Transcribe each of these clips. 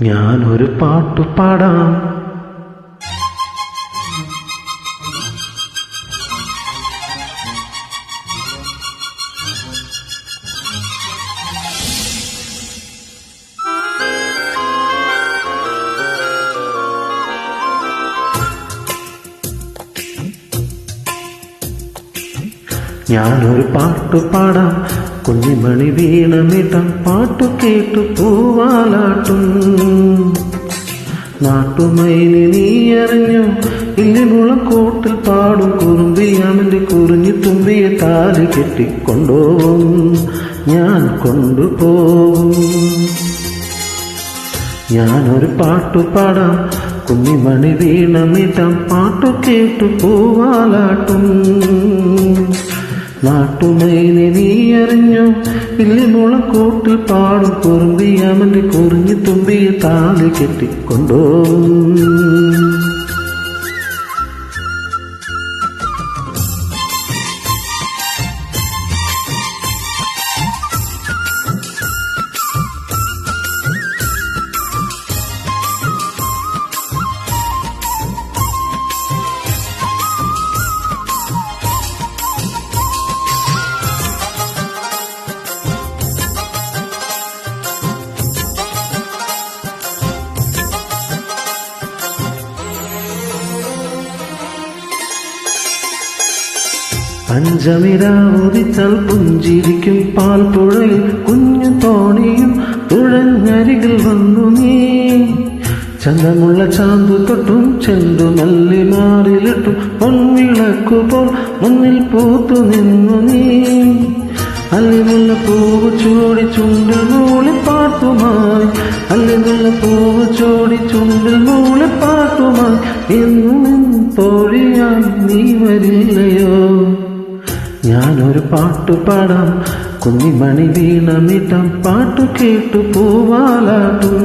ഞാനൊരു പാട്ടു പാടാം. ഞാനൊരു പാട്ടു പാടാം, കുഞ്ഞിമണി വീണമിടം പാട്ടു കേട്ടു പൂവാലാട്ടും. നാട്ടുമൈനി നീ അറിഞ്ഞു, ഇല്ലിമുളക്കൂട്ടിൽ പാടും കുറുമ്പിയാമിന്റെ കുറിഞ്ഞു തുമ്പിയെ താലി കെട്ടിക്കൊണ്ടുപോകും, ഞാൻ കൊണ്ടുപോകും. ഞാനൊരു പാട്ടു പാടാം, കുഞ്ഞിമണി വീണമിടം പാട്ടു കേട്ടു പൂവാലാട്ടും. നാട്ടുമൈനി നീ അറിഞ്ഞു, ഇല്ലിമുളക്കൂട്ടിൽ പാടും കുറുമ്പിയാമന്റെ കുറിഞ്ഞു തുമ്പിയെ താലി കെട്ടിക്കൊണ്ടുപോകും. പഞ്ചമിരാവുദിച്ചാൽ പുഞ്ചിരിക്കും പാൽപ്പുഴയിൽ കുഞ്ഞു തോണിയും തുഴഞ്ഞരികിൽ വന്നു നീ. ചന്തമുള്ള ചാന്തു തൊട്ടും ചെണ്ടുമല്ലി മാറിലിട്ടും പൊൻവിളക്കുപോൽ മുന്നിൽ പൂത്തു നിന്നു നീ. അല്ലിമുള്ള പൂവ് ചൂടി ചുണ്ടിൽ മൂളിപ്പാട്ടുമായി, അല്ലിമുള്ള പൂവ് ചൂടി ചുണ്ടിൽ മൂളിപ്പാട്ടുമായി എന്നും തോഴിയാൻ നീ വരില്ലയോ. ഞാനൊരു പാട്ടു പാടാം, കുഞ്ഞിമണി വീണമിടം പാട്ടു കേട്ടു പൂവാലാട്ടും.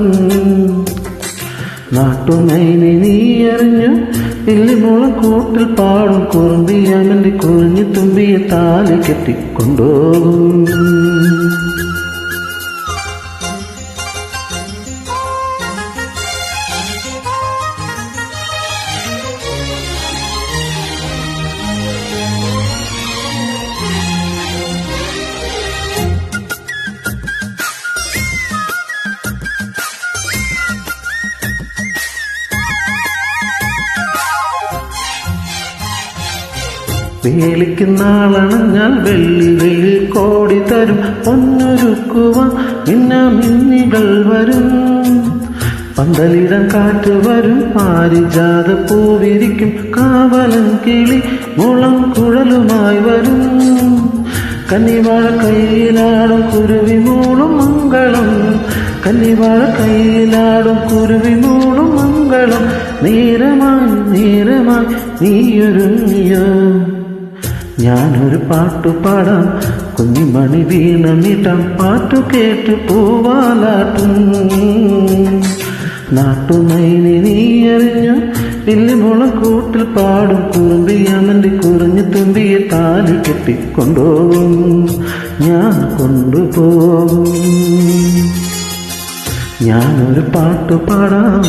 നാട്ടുമൈനി നീ അറിഞ്ഞു, ഇല്ലിമുളക്കൂട്ടിൽ പാടും കുറുമ്പിയാമന്റെ കുറിഞ്ഞു തുമ്പിയെ താലി കെട്ടിക്കൊണ്ടുപോകും. വേളിക്കുന്നാളണഞ്ഞാൽ വെള്ളി വെള്ളി കോടി തരും, പൊന്നൊരുക്കുവാൻ മിന്നികൾ വരും. പന്തലിടം കാറ്റ് വരും, പാരിജാത പൂവിരിക്കും, കാവലൻ കിളി മുളം കുഴലുമായി വരും. കന്നിവാഴ കയ്യിലാടും കുരുവി മൂളും മംഗളം, കന്നിവാഴ കയ്യിലാടും കുരുവി മൂളും മംഗളം. നേരമായി നേരമായി നീയൊരുങ്ങിയോ. ഞാനൊരു പാട്ടു പാടാം, കുഞ്ഞിമണി വീണമിടം പാട്ടു കേട്ടു പൂവാലാട്ടും. നാട്ടുമൈനി നീ അറിഞ്ഞു, ഇല്ലിമുളക്കൂട്ടിൽ പാടും കുറുമ്പിയാമന്റെ കുറിഞ്ഞു തുമ്പിയെ താലി കെട്ടിക്കൊണ്ടുപോകും, ഞാൻ കൊണ്ടുപോകും. ഞാനൊരു പാട്ടു പാടാം.